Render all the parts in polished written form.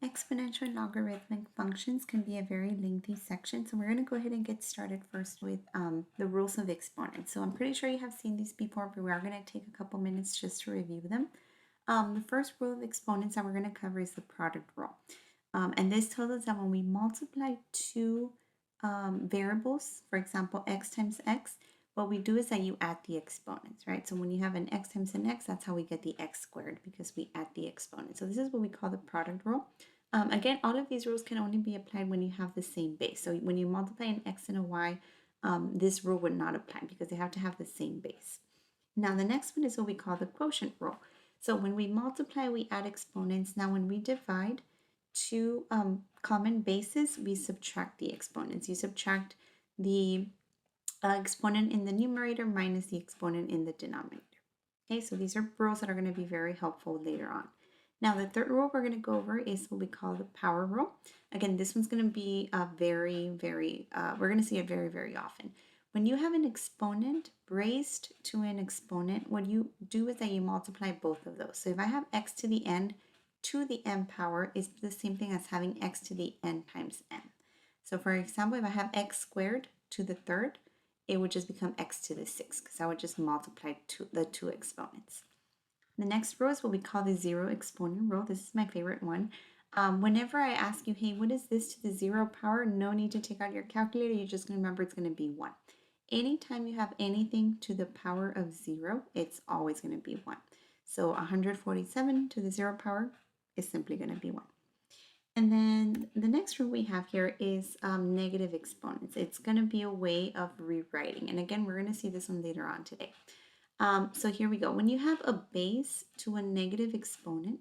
Exponential and logarithmic functions can be a very lengthy section, so we're going to go ahead and get started first with the rules of exponents. So I'm pretty sure you have seen these before, but we are going to take a couple minutes just to review them. The first rule of exponents that we're going to cover is the product rule. And this tells us that when we multiply two variables, for example, x times x, what we do is that you add the exponents, right? So when you have an x times an x, that's how we get the x squared, because we add the exponent. So this is what we call the product rule. Again, all of these rules can only be applied when you have the same base. So when you multiply an x and a y, this rule would not apply because they have to have the same base. Now the next one is what we call the quotient rule. So when we multiply, we add exponents. Now when we divide two common bases, we subtract the exponents. You subtract the exponent in the numerator minus the exponent in the denominator. Okay, so these are rules that are going to be very helpful later on. Now the third rule we're going to go over is what we call the power rule. Again, this one's going to be we're going to see it very, very often. When you have an exponent raised to an exponent, what you do is that you multiply both of those. So if I have x to the n power is the same thing as having x to the n times n. So for example, if I have x squared to the third, it would just become x to the sixth because I would just multiply the two exponents. The next rule is what we call the zero exponent rule. This is my favorite one. Whenever I ask you, hey, what is this to the 0 power? No need to take out your calculator. You're just going to remember it's going to be 1. Anytime you have anything to the power of 0, it's always going to be 1. So 147 to the 0 power is simply going to be 1. And then the next rule we have here is negative exponents. It's going to be a way of rewriting. And again, we're going to see this one later on today. So here we go. When you have a base to a negative exponent,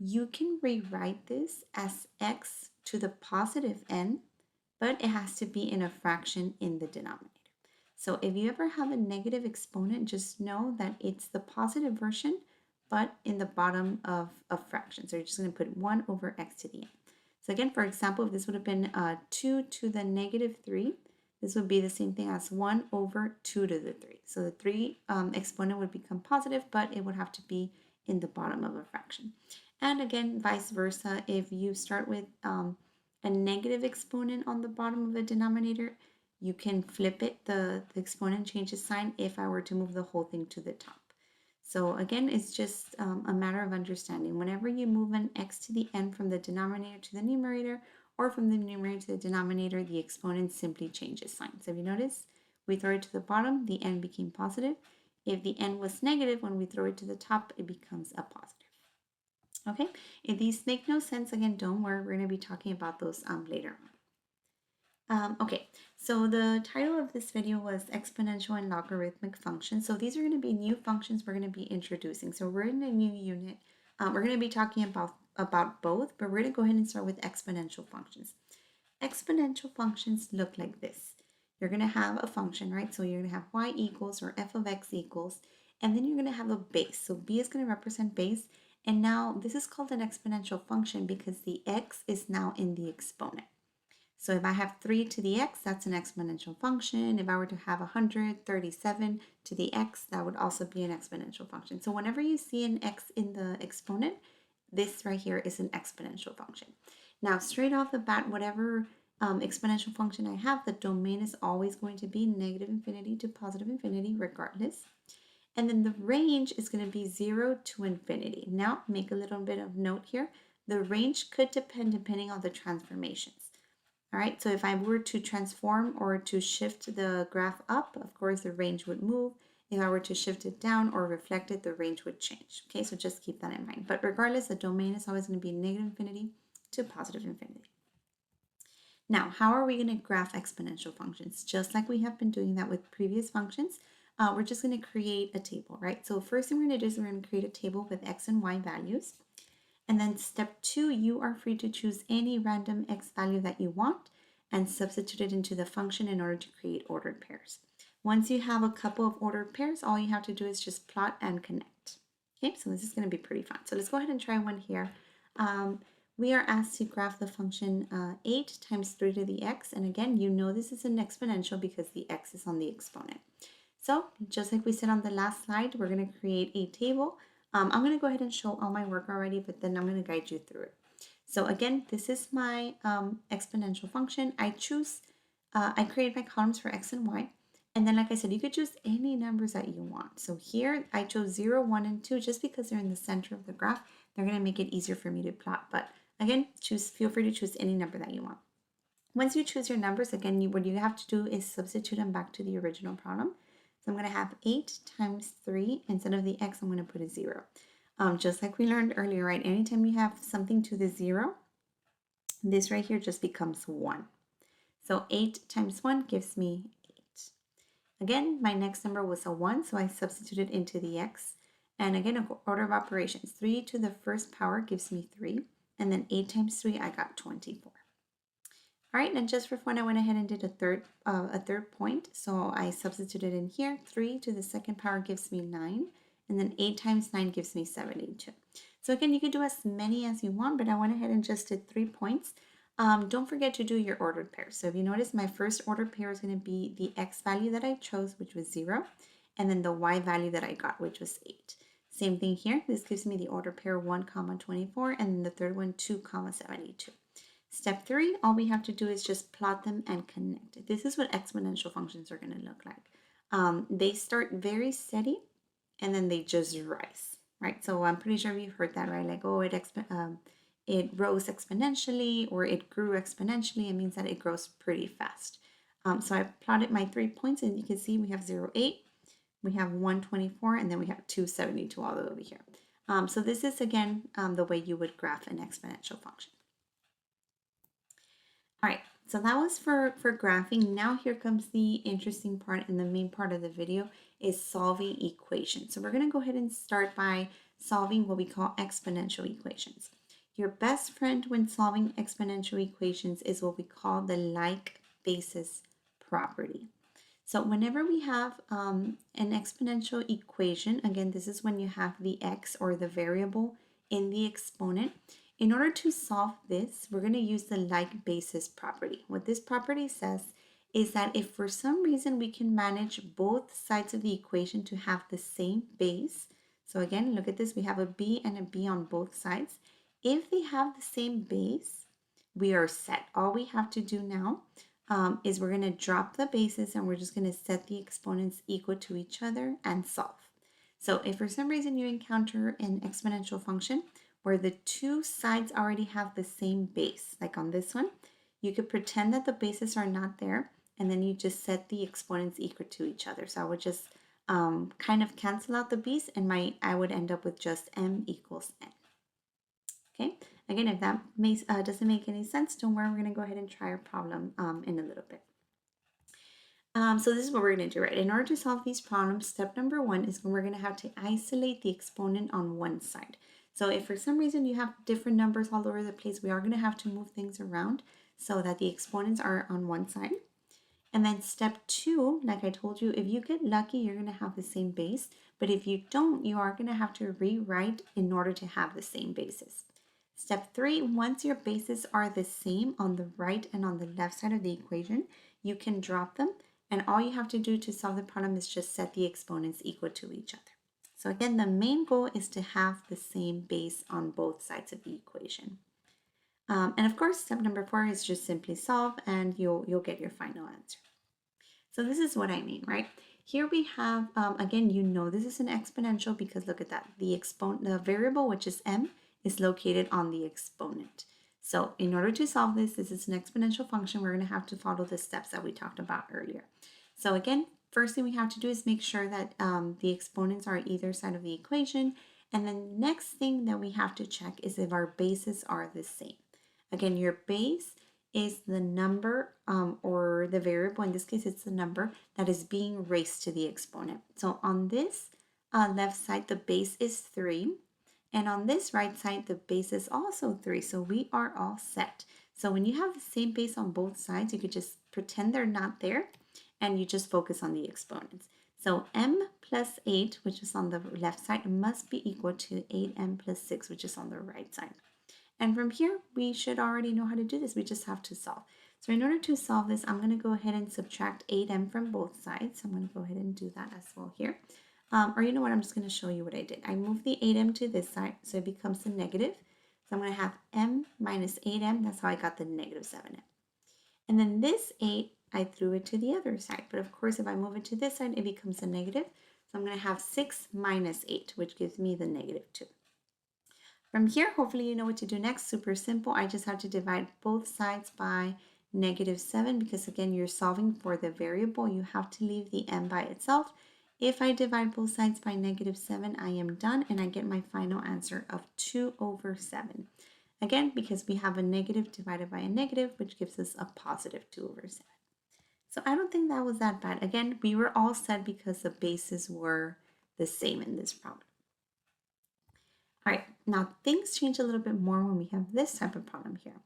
you can rewrite this as x to the positive n, but it has to be in a fraction in the denominator. So if you ever have a negative exponent, just know that it's the positive version, but in the bottom of a fraction. So you're just going to put 1 over x to the n. So again, for example, if this would have been 2 to the negative 3, this would be the same thing as 1 over 2 to the 3. So the 3 exponent would become positive, but it would have to be in the bottom of a fraction. And again, vice versa, if you start with a negative exponent on the bottom of the denominator, you can flip it, the exponent changes sign if I were to move the whole thing to the top. So again, it's just a matter of understanding. Whenever you move an x to the n from the denominator to the numerator, or from the numerator to the denominator, the exponent simply changes sign. So if you notice, we throw it to the bottom, the n became positive. If the n was negative, when we throw it to the top, it becomes a positive. Okay, if these make no sense, again, don't worry, we're going to be talking about those later on. Okay, so the title of this video was Exponential and Logarithmic Functions. So these are going to be new functions we're going to be introducing. So we're in a new unit. We're going to be talking about both, but we're going to go ahead and start with exponential functions. Exponential functions look like this. You're going to have a function, right? So you're going to have y equals or f of x equals, and then you're going to have a base. So b is going to represent base. And now this is called an exponential function because the x is now in the exponent. So if I have 3 to the x, that's an exponential function. If I were to have 137 to the x, that would also be an exponential function. So whenever you see an x in the exponent, this right here is an exponential function. Now, straight off the bat, whatever exponential function I have, the domain is always going to be negative infinity to positive infinity regardless. And then the range is going to be 0 to infinity. Now, make a little bit of note here. The range could depend depending on the transformations. All right, so if I were to transform or to shift the graph up, of course, the range would move. If I were to shift it down or reflect it, the range would change. Okay, so just keep that in mind. But regardless, the domain is always going to be negative infinity to positive infinity. Now, how are we going to graph exponential functions? Just like we have been doing that with previous functions, we're just going to create a table, right? So first thing we're going to do is we're going to create a table with x and y values. And then step 2, you are free to choose any random x value that you want and substitute it into the function in order to create ordered pairs. Once you have a couple of ordered pairs, all you have to do is just plot and connect. Okay, so this is going to be pretty fun. So let's go ahead and try one here. We are asked to graph the function 8 times 3 to the x. And again, you know this is an exponential because the x is on the exponent. So just like we said on the last slide, we're going to create a table. I'm going to go ahead and show all my work already, but then I'm going to guide you through it. So again, this is my exponential function. I create my columns for x and y. And then, like I said, you could choose any numbers that you want. So here I chose 0, 1, and 2 just because they're in the center of the graph. They're going to make it easier for me to plot. But again, feel free to choose any number that you want. Once you choose your numbers, again, what you have to do is substitute them back to the original problem. So I'm going to have 8 times 3. Instead of the x, I'm going to put a 0. Just like we learned earlier, right? Anytime you have something to the 0, this right here just becomes 1. So 8 times 1 gives me 8. Again, my next number was a 1, so I substituted into the x. And again, order of operations. 3 to the first power gives me 3. And then 8 times 3, I got 24. All right, and just for fun, I went ahead and did a third point. So I substituted in here. 3 to the second power gives me 9. And then 8 times 9 gives me 72. So again, you can do as many as you want, but I went ahead and just did 3 points. Don't forget to do your ordered pairs. So if you notice, my first ordered pair is going to be the x value that I chose, which was 0, and then the y value that I got, which was 8. Same thing here. This gives me the ordered pair 1, 24, and then the third one 2, 72. Step 3, all we have to do is just plot them and connect it. This is what exponential functions are going to look like. They start very steady, and then they just rise, right? So I'm pretty sure you've heard that, right? Like, oh, it rose exponentially or it grew exponentially. It means that it grows pretty fast. So I plotted my 3 points, and you can see we have 0, 8, we have 124, and then we have 272 all the way over here. So this is, again, the way you would graph an exponential function. All right, so that was for graphing. Now here comes the interesting part, and the main part of the video is solving equations. So we're going to go ahead and start by solving what we call exponential equations. Your best friend when solving exponential equations is what we call the like basis property. So whenever we have an exponential equation, again, this is when you have the x or the variable in the exponent. In order to solve this, we're going to use the like basis property. What this property says is that if for some reason we can manage both sides of the equation to have the same base, so again, look at this, we have a b and a b on both sides. If they have the same base, we are set. All we have to do now is we're going to drop the bases and we're just going to set the exponents equal to each other and solve. So if for some reason you encounter an exponential function where the two sides already have the same base, like on this one, you could pretend that the bases are not there, and then you just set the exponents equal to each other. So I would just kind of cancel out the b's, and I would end up with just m equals n. Okay, again, if that doesn't make any sense, don't worry, we're going to go ahead and try our problem in a little bit. So this is what we're going to do, right? In order to solve these problems, step number 1 is when we're going to have to isolate the exponent on one side. So if for some reason you have different numbers all over the place, we are going to have to move things around so that the exponents are on one side. And then step 2, like I told you, if you get lucky, you're going to have the same base. But if you don't, you are going to have to rewrite in order to have the same bases. Step 3, once your bases are the same on the right and on the left side of the equation, you can drop them. And all you have to do to solve the problem is just set the exponents equal to each other. So again, the main goal is to have the same base on both sides of the equation. And of course, step number 4 is just simply solve, and you'll get your final answer. So this is what I mean, right? Here we have, again, you know this is an exponential because look at that. The variable, which is m, is located on the exponent. So in order to solve this is an exponential function. We're going to have to follow the steps that we talked about earlier. So again, first thing we have to do is make sure that the exponents are either side of the equation. And then the next thing that we have to check is if our bases are the same. Again, your base is the number or the variable. In this case, it's the number that is being raised to the exponent. So on this left side, the base is 3. And on this right side, the base is also 3. So we are all set. So when you have the same base on both sides, you could just pretend they're not there, and you just focus on the exponents. So m plus 8, which is on the left side, must be equal to 8m plus 6, which is on the right side. And from here, we should already know how to do this. We just have to solve. So in order to solve this, I'm going to go ahead and subtract 8m from both sides. So I'm going to go ahead and do that as well here. Or you know what, I'm just going to show you what I did. I moved the 8m to this side, so it becomes a negative. So So I'm going to have m minus 8m. That's how I got the negative 7m. And then this 8, I threw it to the other side. But of course, if I move it to this side, it becomes a negative. So I'm going to have 6 minus 8, which gives me the negative 2. From here, hopefully you know what to do next. Super simple. I just have to divide both sides by negative 7 because, again, you're solving for the variable. You have to leave the m by itself. If I divide both sides by negative 7, I am done, and I get my final answer of 2 over 7. Again, because we have a negative divided by a negative, which gives us a positive 2 over 7. So I don't think that was that bad. Again, we were all set because the bases were the same in this problem. All right, now things change a little bit more when we have this type of problem here.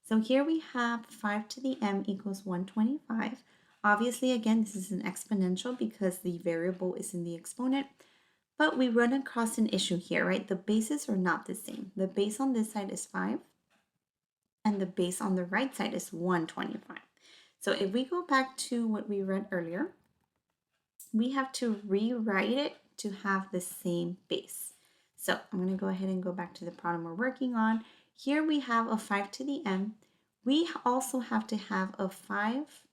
So here we have 5 to the m equals 125. Obviously, again, this is an exponential because the variable is in the exponent, but we run across an issue here, right? The bases are not the same. The base on this side is 5, and the base on the right side is 125. So if we go back to what we read earlier, we have to rewrite it to have the same base. So I'm going to go ahead and go back to the problem we're working on. Here we have a 5 to the m. We also have to have a 5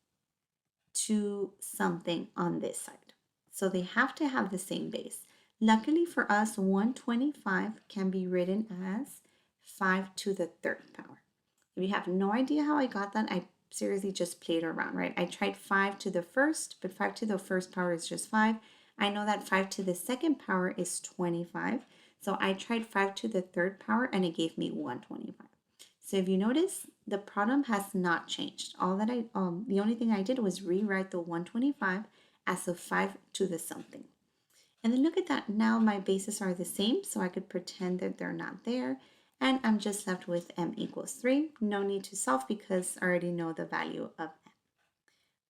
to something on this side. So they have to have the same base. Luckily for us, 125 can be written as 5 to the third power. If you have no idea how I got that, I seriously just played around, right? I tried 5 to the first, but 5 to the first power is just 5. I know that 5 to the second power is 25. So I tried 5 to the third power and it gave me 125. So if you notice, the problem has not changed. The only thing I did was rewrite the 125 as a 5 to the something. And then look at that. Now my bases are the same, so I could pretend that they're not there. And I'm just left with m equals 3. No need to solve because I already know the value of m.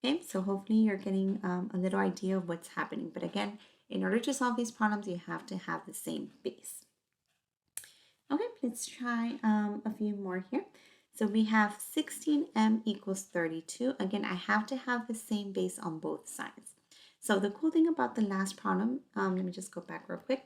Okay, so hopefully you're getting a little idea of what's happening. But again, in order to solve these problems, you have to have the same base. Okay, let's try a few more here. So we have 16m equals 32. Again, I have to have the same base on both sides. So the cool thing about the last problem, let me just go back real quick.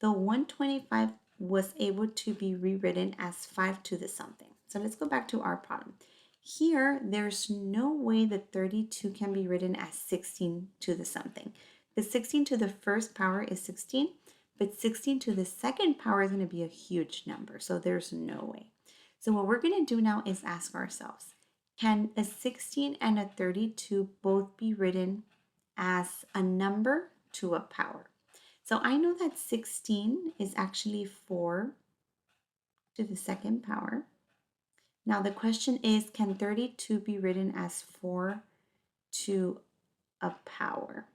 The 125 was able to be rewritten as 5 to the something. So let's go back to our problem. Here, there's no way that 32 can be written as 16 to the something. The 16 to the first power is 16, but 16 to the second power is going to be a huge number, so there's no way. So what we're going to do now is ask ourselves, can a 16 and a 32 both be written as a number to a power? So I know that 16 is actually 4 to the second power. Now the question is, can 32 be written as 4 to a power?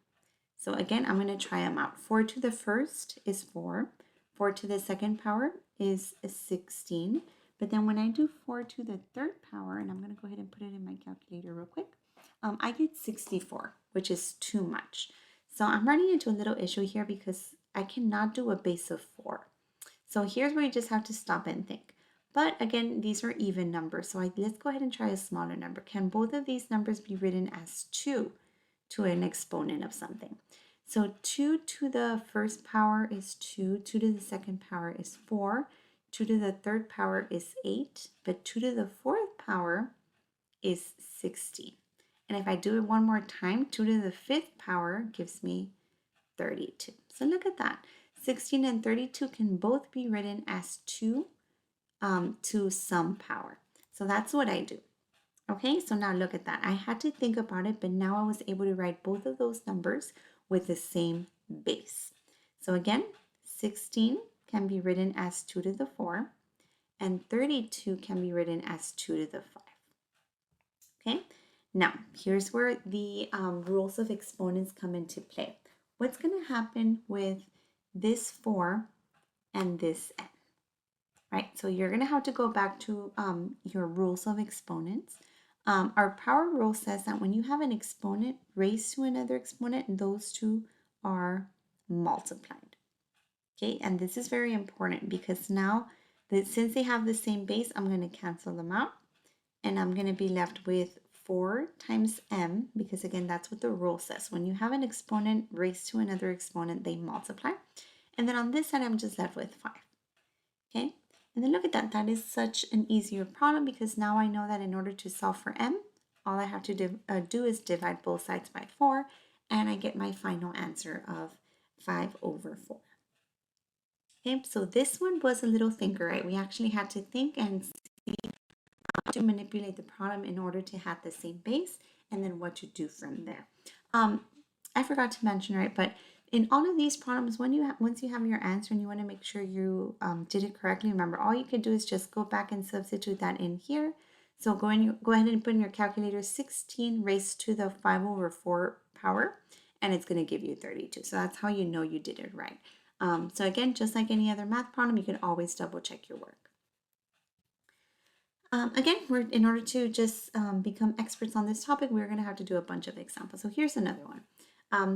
So again, I'm going to try them out. 4 to the first is 4. 4 to the second power is 16. But then when I do 4 to the third power, and I'm going to go ahead and put it in my calculator real quick, I get 64, which is too much. So I'm running into a little issue here because I cannot do a base of 4. So here's where you just have to stop and think. But again, these are even numbers. So let's go ahead and try a smaller number. Can both of these numbers be written as 2 to an exponent of something? So 2 to the first power is 2. 2 to the second power is 4. 2 to the third power is 8. But 2 to the fourth power is 16. And if I do it one more time, 2 to the fifth power gives me 32. So look at that. 16 and 32 can both be written as 2 to some power. So that's what I do. Okay, so now look at that. I had to think about it, but now I was able to write both of those numbers with the same base. So again, 16 can be written as 2 to the 4, and 32 can be written as 2 to the 5. Okay, now here's where the rules of exponents come into play. What's going to happen with this 4 and this n? Right, so you're going to have to go back to your rules of exponents. Our power rule says that when you have an exponent raised to another exponent, those two are multiplied. Okay, and this is very important because now, since they have the same base, I'm going to cancel them out. And I'm going to be left with 4 times m, because again, that's what the rule says. When you have an exponent raised to another exponent, they multiply. And then on this side, I'm just left with 5. Okay, And then look at that. That is such an easier problem because now I know that in order to solve for m, all I have to do is divide both sides by 4, and I get my final answer of 5/4. Okay, so this one was a little thinker, right? We actually had to think and see how to manipulate the problem in order to have the same base, and then what to do from there. I forgot to mention, right, but in all of these problems, once you have your answer and you want to make sure you did it correctly, remember, all you can do is just go back and substitute that in here. So go ahead and put in your calculator 16 raised to the 5/4 power, and it's going to give you 32. So that's how you know you did it right. So again, just like any other math problem, you can always double check your work. Again, in order to just become experts on this topic, we're going to have to do a bunch of examples. So here's another one.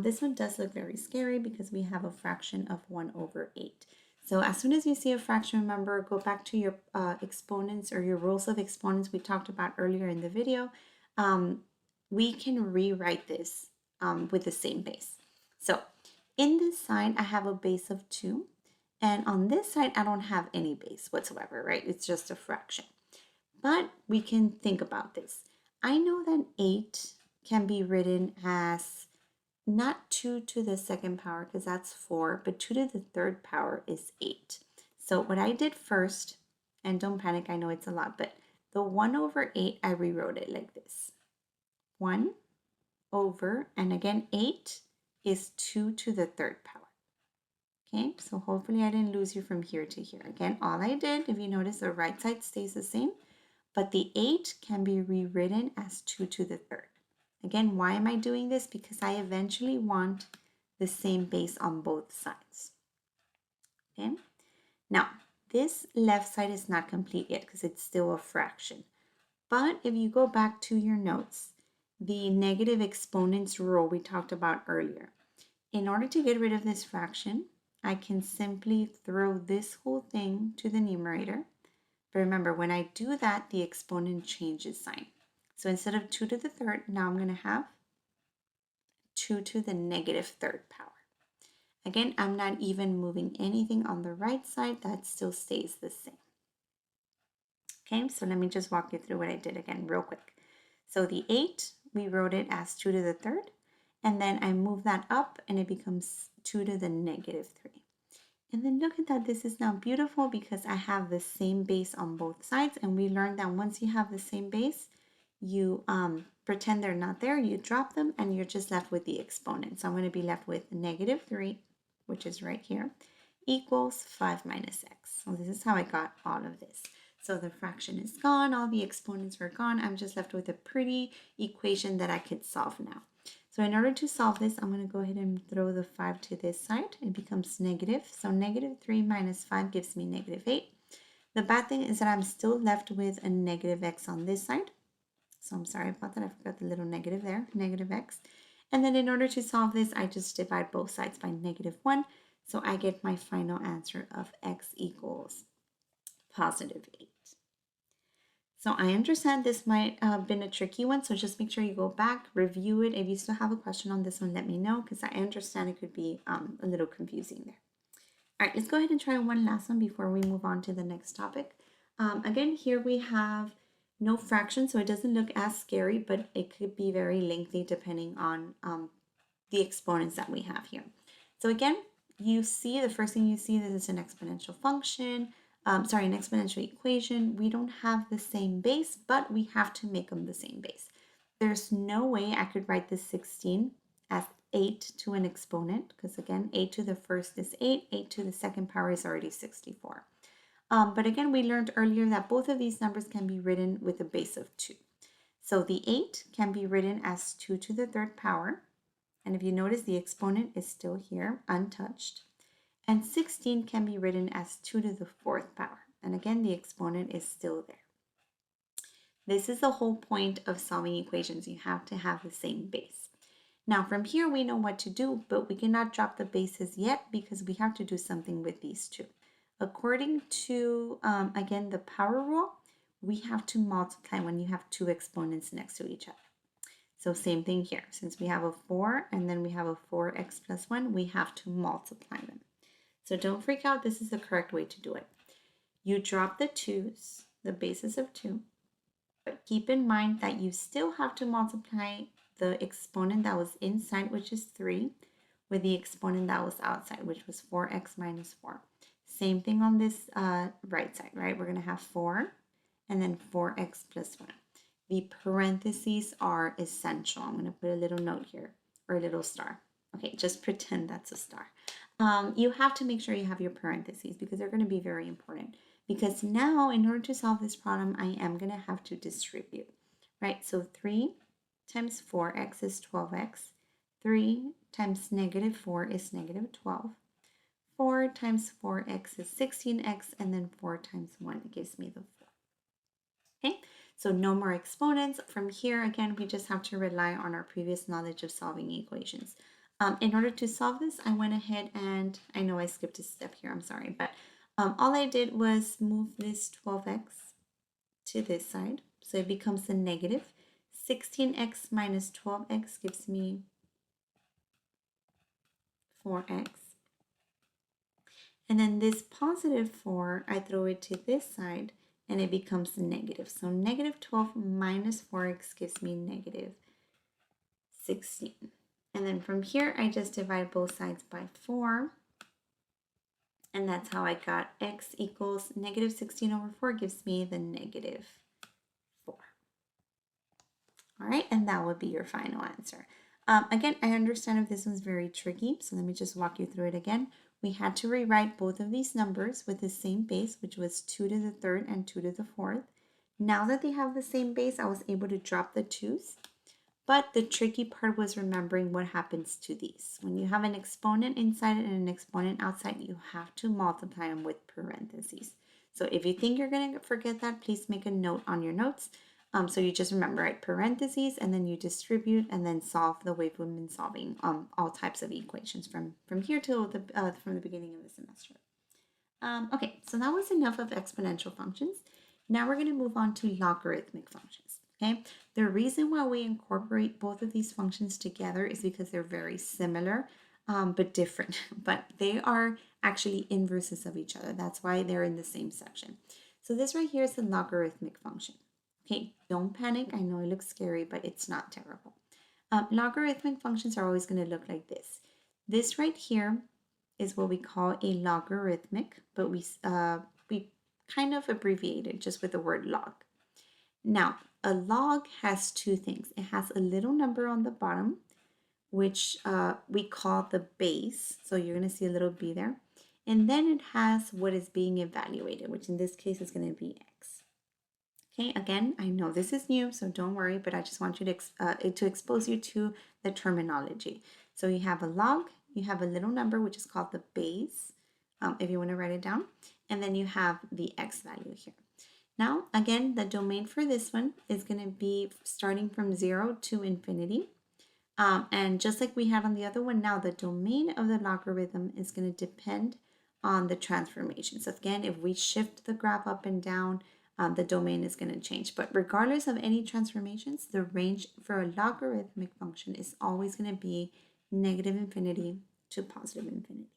This one does look very scary because we have a fraction of 1/8. So as soon as you see a fraction, remember, go back to your exponents or your rules of exponents we talked about earlier in the video. We can rewrite this with the same base. So in this side, I have a base of 2. And on this side, I don't have any base whatsoever, right? It's just a fraction. But we can think about this. I know that 8 can be written as not 2 to the second power because that's 4, but 2 to the third power is 8. So what I did first, and don't panic, I know it's a lot, but the 1/8, I rewrote it like this. 1 over, and again, 8 is 2 to the third power. Okay, so hopefully I didn't lose you from here to here. Again, all I did, if you notice, the right side stays the same, but the 8 can be rewritten as 2 to the third. Again, why am I doing this? Because I eventually want the same base on both sides. Okay, now this left side is not complete yet because it's still a fraction. But if you go back to your notes, the negative exponents rule we talked about earlier, in order to get rid of this fraction, I can simply throw this whole thing to the numerator. But remember, when I do that, the exponent changes sign. So instead of 2 to the third, now I'm going to have 2 to the negative third power. Again, I'm not even moving anything on the right side. That still stays the same. Okay, so let me just walk you through what I did again real quick. So the 8, we wrote it as 2 to the third. And then I move that up and it becomes 2 to the negative 3. And then look at that, this is now beautiful because I have the same base on both sides, and we learned that once you have the same base, you pretend they're not there, you drop them, and you're just left with the exponent. So I'm going to be left with negative 3, which is right here, equals 5 minus x. So this is how I got all of this. So the fraction is gone, all the exponents were gone, I'm just left with a pretty equation that I could solve now. So in order to solve this, I'm going to go ahead and throw the 5 to this side. It becomes negative. So negative 3 minus 5 gives me negative 8. The bad thing is that I'm still left with a negative x on this side. So I'm sorry about that. I forgot the little negative there, negative x. And then in order to solve this, I just divide both sides by negative 1. So I get my final answer of x equals positive 8. So I understand this might have been a tricky one, so just make sure you go back, review it. If you still have a question on this one, let me know, because I understand it could be a little confusing there. All right, let's go ahead and try one last one before we move on to the next topic. Again, here we have no fraction, so it doesn't look as scary, but it could be very lengthy depending on the exponents that we have here. So again, you see, the first thing you see, this is an exponential function. An exponential equation. We don't have the same base, but we have to make them the same base. There's no way I could write this 16 as 8 to an exponent, because again, 8 to the first is 8, 8 to the second power is already 64. But again, we learned earlier that both of these numbers can be written with a base of 2. So the 8 can be written as 2 to the third power. And if you notice, the exponent is still here, untouched. And 16 can be written as 2 to the fourth power. And again, the exponent is still there. This is the whole point of solving equations. You have to have the same base. Now, from here, we know what to do, but we cannot drop the bases yet because we have to do something with these two. According to, again, the power rule, we have to multiply when you have two exponents next to each other. So same thing here. Since we have a 4 and then we have a 4x plus 1, we have to multiply them. So don't freak out, this is the correct way to do it. You drop the 2's, the basis of 2, but keep in mind that you still have to multiply the exponent that was inside, which is 3, with the exponent that was outside, which was 4x minus 4. Same thing on this right side, right? We're going to have 4 and then 4x plus 1. The parentheses are essential. I'm going to put a little note here, or a little star. Okay, just pretend that's a star. You have to make sure you have your parentheses because they're going to be very important. Because now, in order to solve this problem, I am going to have to distribute, right? So 3 times 4x is 12x. 3 times negative 4 is negative 12. 4 times 4x is 16x, and then 4 times 1 gives me the 4. Okay, so no more exponents. From here, again, we just have to rely on our previous knowledge of solving equations. In order to solve this, I went ahead and, I know I skipped a step here, I'm sorry, but all I did was move this 12x to this side. So it becomes a negative. 16x minus 12x gives me 4x. And then this positive 4, I throw it to this side, and it becomes negative. So negative 12 minus 4x gives me negative 16. And then from here, I just divide both sides by 4. And that's how I got x equals negative 16 over 4 gives me the negative 4. All right, and that would be your final answer. Again, I understand if this one's very tricky, so let me just walk you through it again. We had to rewrite both of these numbers with the same base, which was 2 to the third and 2 to the fourth. Now that they have the same base, I was able to drop the 2's. But the tricky part was remembering what happens to these. When you have an exponent inside and an exponent outside, you have to multiply them with parentheses. So if you think you're going to forget that, please make a note on your notes. So you just remember, right, parentheses, and then you distribute and then solve the way we've been solving all types of equations from here till from the beginning of the semester. Okay, so that was enough of exponential functions. Now we're going to move on to logarithmic functions. Okay, the reason why we incorporate both of these functions together is because they're very similar, but different. But they are actually inverses of each other. That's why they're in the same section. So this right here is a logarithmic function. Okay, don't panic. I know it looks scary, but it's not terrible. Logarithmic functions are always going to look like this. This right here is what we call a logarithmic, but we kind of abbreviate it just with the word log. Now, a log has two things. It has a little number on the bottom, which we call the base. So you're going to see a little b there. And then it has what is being evaluated, which in this case is going to be x. Okay, again, I know this is new, so don't worry, but I just want you to expose you to the terminology. So you have a log, you have a little number, which is called the base, if you want to write it down, and then you have the x value here. Now, again, the domain for this one is going to be starting from 0 to infinity. And just like we had on the other one, now the domain of the logarithm is going to depend on the transformation. So again, if we shift the graph up and down, the domain is going to change. But regardless of any transformations, the range for a logarithmic function is always going to be negative infinity to positive infinity.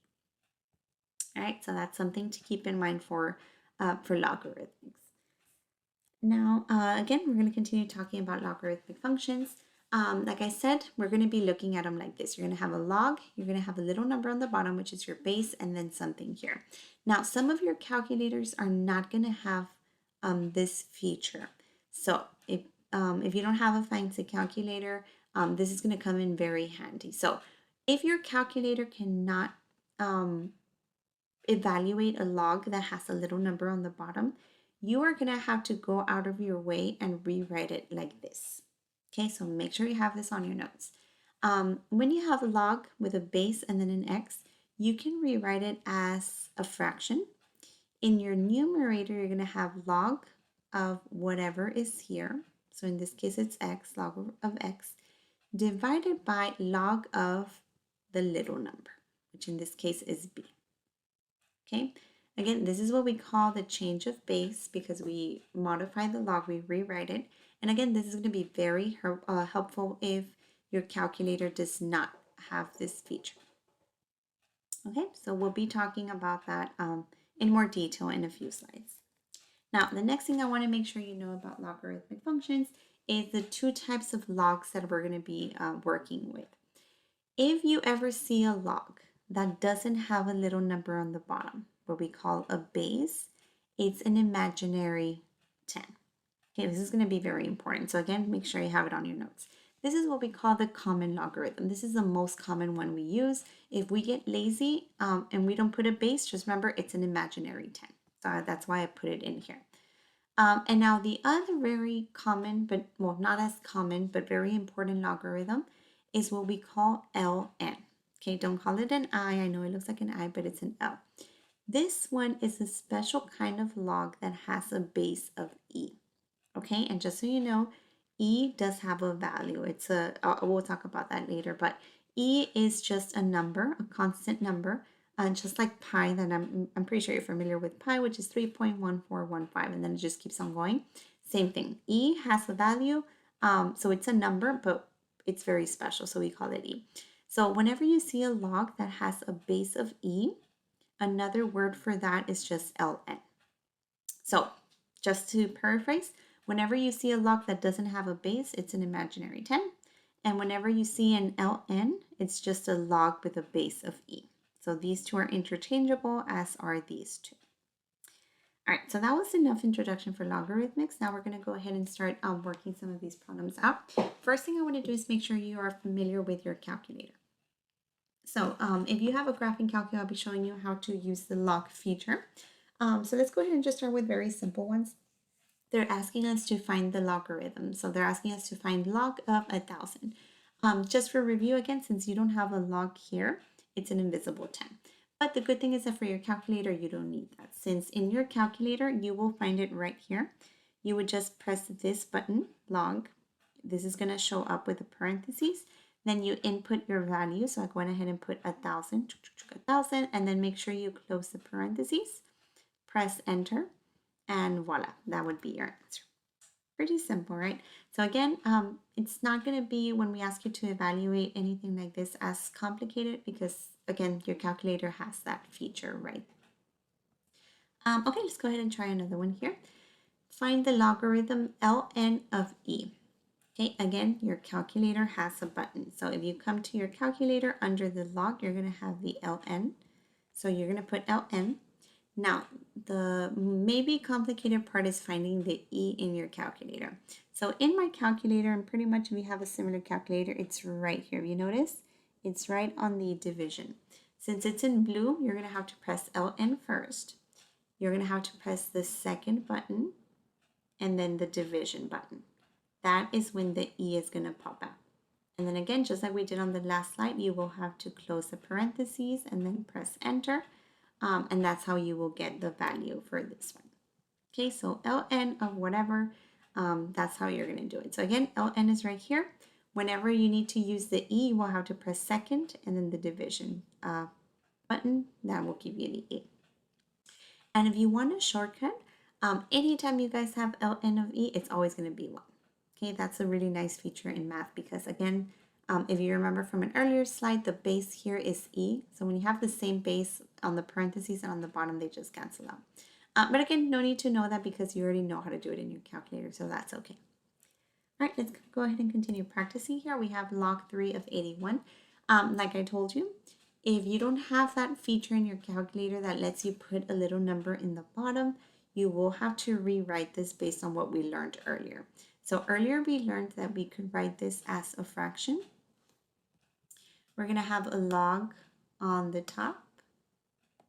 All right, so that's something to keep in mind for logarithmics. Now, again, we're going to continue talking about logarithmic functions. Like I said, we're going to be looking at them like this. You're going to have a log, you're going to have a little number on the bottom, which is your base, and then something here. Now, some of your calculators are not going to have this feature. So if you don't have a fancy calculator, this is going to come in very handy. So if your calculator cannot evaluate a log that has a little number on the bottom, you are going to have to go out of your way and rewrite it like this. Okay, so make sure you have this on your notes. When you have a log with a base and then an x, you can rewrite it as a fraction. In your numerator, you're going to have log of whatever is here. So in this case, it's x, log of x, divided by log of the little number, which in this case is b. Okay, again, this is what we call the change of base because we modify the log, we rewrite it. And again, this is going to be very helpful if your calculator does not have this feature. Okay, so we'll be talking about that in more detail in a few slides. Now, the next thing I want to make sure you know about logarithmic functions is the two types of logs that we're going to be working with. If you ever see a log that doesn't have a little number on the bottom, what we call a base, it's an imaginary 10. Okay, this is going to be very important. So again, make sure you have it on your notes. This is what we call the common logarithm. This is the most common one we use. If we get lazy and we don't put a base, just remember it's an imaginary 10. So that's why I put it in here. And now the other very common, but well, not as common, but very important logarithm is what we call Ln. Okay, don't call it an I. I know it looks like an I, but it's an L. This one is a special kind of log that has a base of E. Okay, and just so you know, E does have a value. We'll talk about that later, but E is just a number, a constant number, and just like pi, that I'm pretty sure you're familiar with pi, which is 3.1415, and then it just keeps on going. Same thing. E has a value, so it's a number, but it's very special, so we call it E. So whenever you see a log that has a base of E, another word for that is just Ln. So just to paraphrase, whenever you see a log that doesn't have a base, it's an imaginary 10. And whenever you see an Ln, it's just a log with a base of E. So these two are interchangeable, as are these two. All right, so that was enough introduction for logarithmics. Now we're going to go ahead and start working some of these problems out. First thing I want to do is make sure you are familiar with your calculator. So if you have a graphing calculator, I'll be showing you how to use the log feature. So let's go ahead and just start with very simple ones. They're asking us to find the logarithm. So they're asking us to find log of 1,000. Just for review again, since you don't have a log here, it's an invisible 10. But the good thing is that for your calculator, you don't need that. Since in your calculator, you will find it right here. You would just press this button, log. This is going to show up with the parentheses. Then you input your value. So I went ahead and put 1,000, 1,000, and then make sure you close the parentheses. Press enter, and voila, that would be your answer. Pretty simple, right? So again, it's not going to be, when we ask you to evaluate anything like this, as complicated, because again, your calculator has that feature, right? Okay, let's go ahead and try another one here. Find the logarithm Ln of E. Okay, again, your calculator has a button. So if you come to your calculator under the log, you're going to have the Ln. So you're going to put Ln. Now, the maybe complicated part is finding the E in your calculator. So in my calculator, and pretty much if you have a similar calculator, it's right here. If you notice, it's right on the division. Since it's in blue, you're going to have to press Ln first. You're going to have to press the second button and then the division button. That is when the E is going to pop out. And then again, just like we did on the last slide, you will have to close the parentheses and then press enter. And that's how you will get the value for this one. Okay, so Ln of whatever, that's how you're going to do it. So again, Ln is right here. Whenever you need to use the E, you will have to press second and then the division button. That will give you the E. And if you want a shortcut, anytime you guys have Ln of E, it's always going to be 1. Okay, that's a really nice feature in math because again, if you remember from an earlier slide, the base here is E. So when you have the same base on the parentheses and on the bottom, they just cancel out. But again, no need to know that because you already know how to do it in your calculator, so that's okay. All right, let's go ahead and continue practicing here. We have log 3 of 81. Like I told you, if you don't have that feature in your calculator that lets you put a little number in the bottom, you will have to rewrite this based on what we learned earlier. So earlier we learned that we could write this as a fraction. We're going to have a log on the top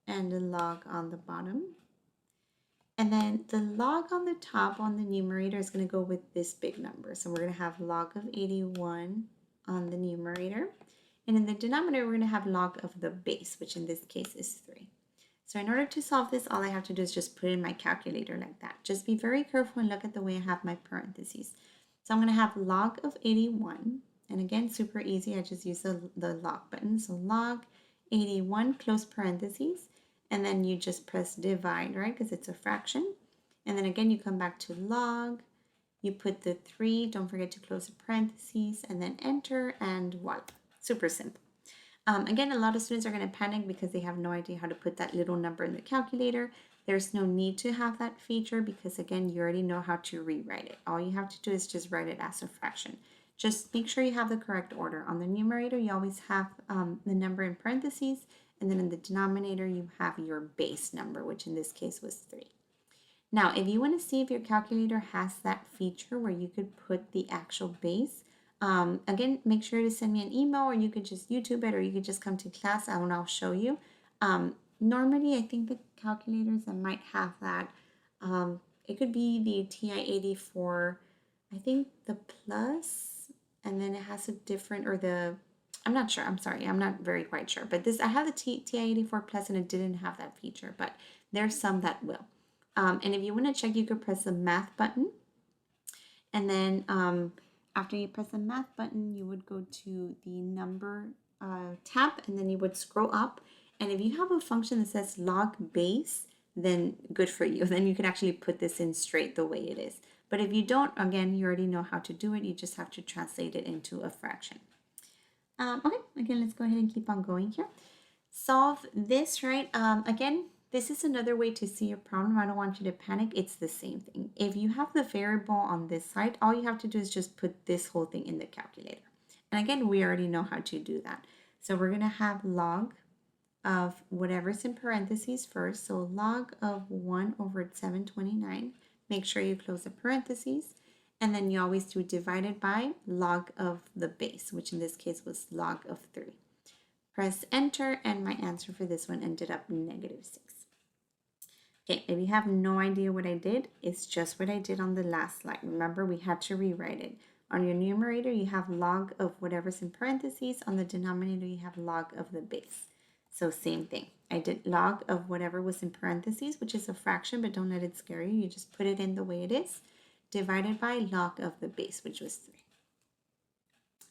and a log on the bottom. And then the log on the top on the numerator is going to go with this big number. So we're going to have log of 81 on the numerator. And in the denominator, we're going to have log of the base, which in this case is 3. So in order to solve this, all I have to do is just put it in my calculator like that. Just be very careful and look at the way I have my parentheses. So I'm going to have log of 81. And again, super easy. I just use the log button. So log 81, close parentheses. And then you just press divide, right? Because it's a fraction. And then again, you come back to log. You put the 3. Don't forget to close the parentheses. And then enter. And voila. Super simple. Again, a lot of students are going to panic because they have no idea how to put that little number in the calculator. There's no need to have that feature because again, you already know how to rewrite it. All you have to do is just write it as a fraction. Just make sure you have the correct order. On the numerator, you always have the number in parentheses, and then in the denominator, you have your base number, which in this case was 3. Now, if you want to see if your calculator has that feature where you could put the actual base, again, make sure to send me an email, or you could just YouTube it, or you could just come to class and I'll show you. Normally, I think the calculators that might have that, it could be the TI-84, I think the plus, and then it has a different, or the, I'm not sure, I'm sorry, I'm not very quite sure, but this, I have the TI-84 plus and it didn't have that feature, but there's some that will. And if you want to check, you could press the math button, and then after you press the math button, you would go to the number tab, and then you would scroll up. And if you have a function that says log base, then good for you. Then you can actually put this in straight the way it is. But if you don't, again, you already know how to do it. You just have to translate it into a fraction. Okay, again, let's go ahead and keep on going here. Solve this, right? Again, this is another way to see your problem. I don't want you to panic. It's the same thing. If you have the variable on this side, all you have to do is just put this whole thing in the calculator. And again, we already know how to do that. So we're going to have log of whatever's in parentheses first. So log of 1 over 729. Make sure you close the parentheses. And then you always do divided by log of the base, which in this case was log of 3. Press enter, and my answer for this one ended up -6. Okay, if you have no idea what I did, it's just what I did on the last slide. Remember, we had to rewrite it. On your numerator, you have log of whatever's in parentheses. On the denominator, you have log of the base. So same thing. I did log of whatever was in parentheses, which is a fraction, but don't let it scare you. You just put it in the way it is, divided by log of the base, which was 3.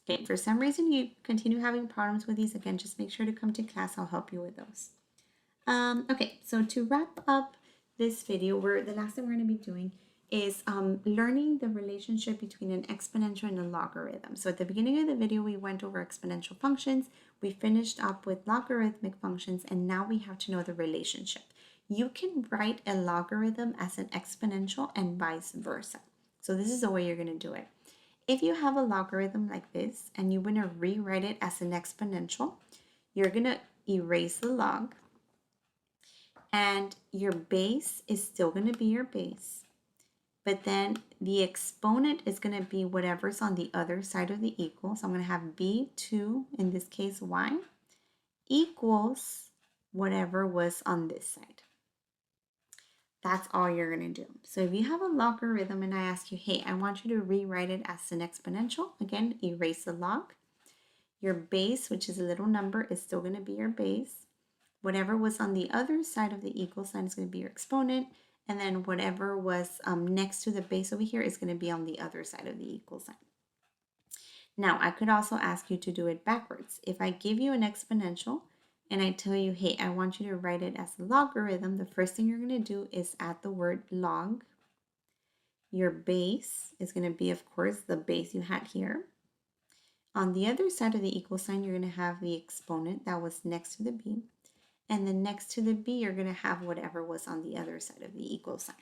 Okay, for some reason you continue having problems with these, again, just make sure to come to class. I'll help you with those. Okay, so to wrap up this video, the last thing we're going to be doing is learning the relationship between an exponential and a logarithm. So at the beginning of the video, we went over exponential functions. We finished up with logarithmic functions, and now we have to know the relationship. You can write a logarithm as an exponential and vice versa. So this is the way you're going to do it. If you have a logarithm like this and you want to rewrite it as an exponential, you're going to erase the log, and your base is still going to be your base, but then the exponent is going to be whatever's on the other side of the equal. So I'm going to have b2, in this case y, equals whatever was on this side. That's all you're going to do. So if you have a logarithm and I ask you, hey, I want you to rewrite it as an exponential, again, erase the log. Your base, which is a little number, is still going to be your base. Whatever was on the other side of the equal sign is going to be your exponent. And then whatever was next to the base over here is going to be on the other side of the equal sign. Now, I could also ask you to do it backwards. If I give you an exponential, and I tell you, hey, I want you to write it as a logarithm, the first thing you're going to do is add the word log. Your base is going to be, of course, the base you had here. On the other side of the equal sign, you're going to have the exponent that was next to the b. And then next to the b, you're going to have whatever was on the other side of the equal sign.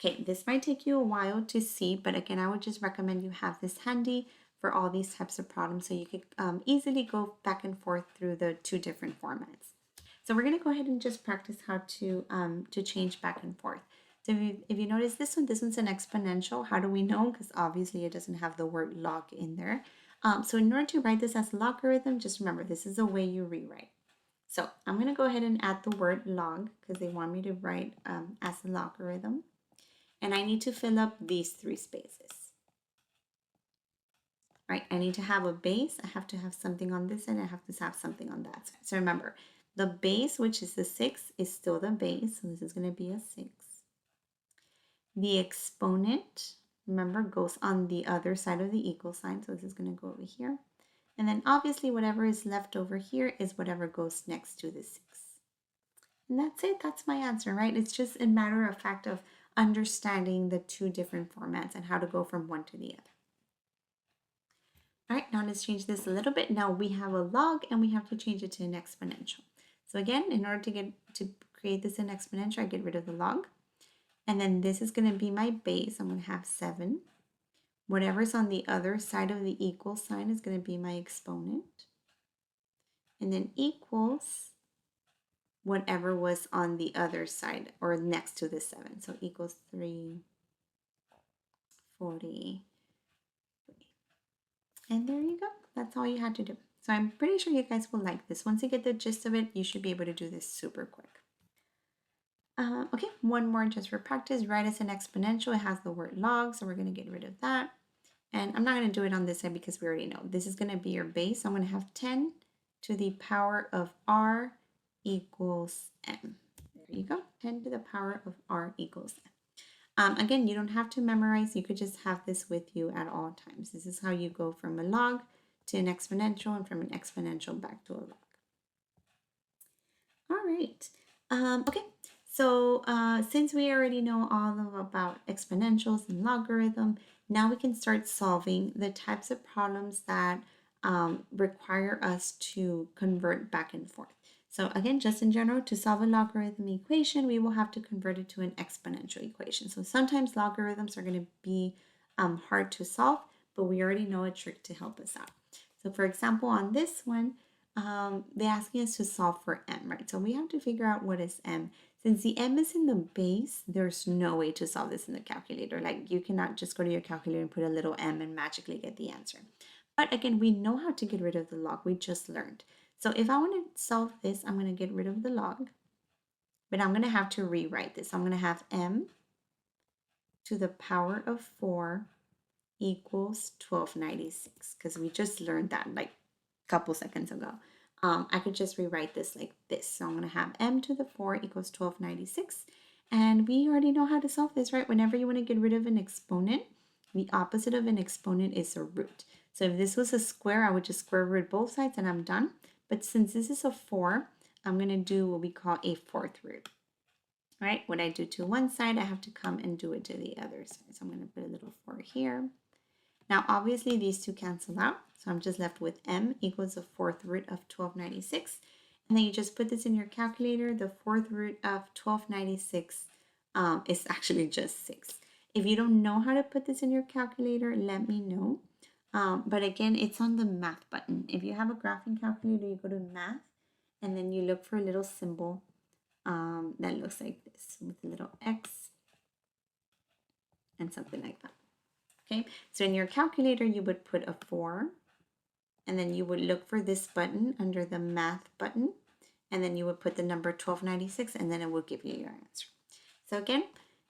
Okay, this might take you a while to see, but again, I would just recommend you have this handy for all these types of problems so you could easily go back and forth through the two different formats. So we're going to go ahead and just practice how to change back and forth. So if you notice this one's an exponential. How do we know? Because obviously it doesn't have the word log in there. So in order to write this as a logarithm, just remember this is the way you rewrite. So I'm going to go ahead and add the word log because they want me to write as a logarithm. And I need to fill up these 3 spaces. Right, I need to have a base. I have to have something on this side. I have to have something on that side. So remember, the base, which is the 6, is still the base. So this is going to be a 6. The exponent, remember, goes on the other side of the equal sign. So this is going to go over here. And then obviously whatever is left over here is whatever goes next to the 6. And that's it. That's my answer, right? It's just a matter of fact of understanding the 2 different formats and how to go from one to the other. All right, now let's change this a little bit. Now we have a log and we have to change it to an exponential. So again, in order to create this in exponential, I get rid of the log. And then this is going to be my base. I'm going to have 7. Whatever's on the other side of the equal sign is going to be my exponent. And then equals whatever was on the other side or next to the 7. So equals 340. And there you go. That's all you had to do. So I'm pretty sure you guys will like this. Once you get the gist of it, you should be able to do this super quick. Okay, one more just for practice. Write as an exponential. It has the word log, so we're going to get rid of that. And I'm not going to do it on this side because we already know. This is going to be your base. I'm going to have 10 to the power of r equals m. There you go, 10 to the power of r equals m. Again, you don't have to memorize. You could just have this with you at all times. This is how you go from a log to an exponential and from an exponential back to a log. All right. Okay. So since we already know all about exponentials and logarithm, now we can start solving the types of problems that require us to convert back and forth. So again, just in general, to solve a logarithm equation, we will have to convert it to an exponential equation. So sometimes logarithms are going to be hard to solve, but we already know a trick to help us out. So for example, on this one, they're asking us to solve for m, right? So we have to figure out what is m. Since the m is in the base, there's no way to solve this in the calculator. Like you cannot just go to your calculator and put a little m and magically get the answer. But again, we know how to get rid of the log. We just learned. So if I want to solve this, I'm going to get rid of the log. But I'm going to have to rewrite this. I'm going to have m to the power of 4 equals 1296. Because we just learned that like a couple seconds ago. I could just rewrite this like this. So I'm going to have m to the 4 equals 1296. And we already know how to solve this, right? Whenever you want to get rid of an exponent, the opposite of an exponent is a root. So if this was a square, I would just square root both sides and I'm done. But since this is a 4, I'm going to do what we call a fourth root. All right, what I do to one side, I have to come and do it to the other side. So I'm going to put a little 4 here. Now, obviously, these two cancel out. So I'm just left with m equals the fourth root of 1296. And then you just put this in your calculator. The fourth root of 1296 is actually just 6. If you don't know how to put this in your calculator, let me know. But again, it's on the math button. If you have a graphing calculator, you go to math, and then you look for a little symbol that looks like this with a little x and something like that. Okay, so in your calculator, you would put a 4, and then you would look for this button under the math button, and then you would put the number 1296, and then it will give you your answer. So again,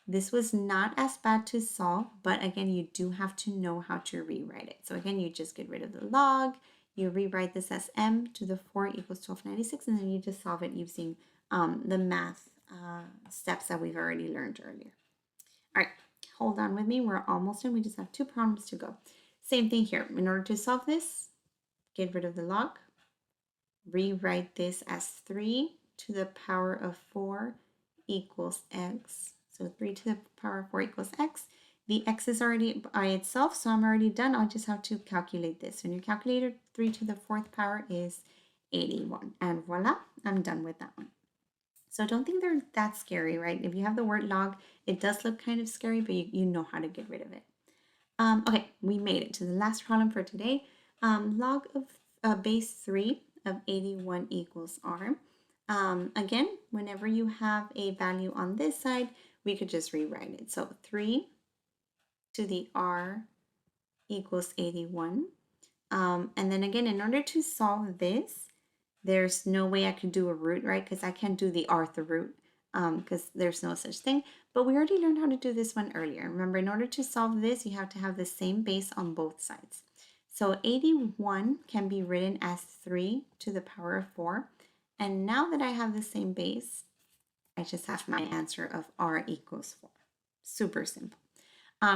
this was not as bad to solve, but again, you do have to know how to rewrite it. So again, you just get rid of the log, you rewrite this as m to the 4 equals 1296, and then you just solve it using the math steps that we've already learned earlier. All right. Hold on with me. We're almost done. We just have 2 problems to go. Same thing here. In order to solve this, get rid of the log. Rewrite this as 3 to the power of 4 equals x. So 3 to the power of 4 equals x. The x is already by itself, so I'm already done. I'll just have to calculate this. So in your calculator, 3 to the 4th power is 81. And voila, I'm done with that one. So don't think they're that scary, right? If you have the word log, it does look kind of scary, but you know how to get rid of it. Okay, we made it to the last problem for today. Log of base 3 of 81 equals r. Again, whenever you have a value on this side, we could just rewrite it. So 3 to the r equals 81. And then again, in order to solve this, there's no way I could do a root, right? Because I can't do the rth root because there's no such thing. But we already learned how to do this one earlier. Remember, in order to solve this, you have to have the same base on both sides. So 81 can be written as 3 to the power of 4. And now that I have the same base, I just have my answer of r equals 4. Super simple.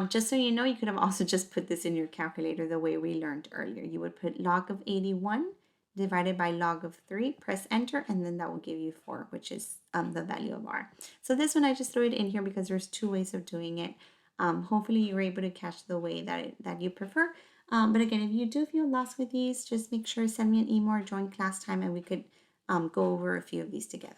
Just so you know, you could have also just put this in your calculator the way we learned earlier. You would put log of 81 divided by log of 3, press enter, and then that will give you 4, which is the value of r. So this one I just threw it in here because there's 2 ways of doing it. Hopefully you were able to catch the way that you prefer. But again, if you do feel lost with these, just make sure to send me an email or join class time and we could go over a few of these together.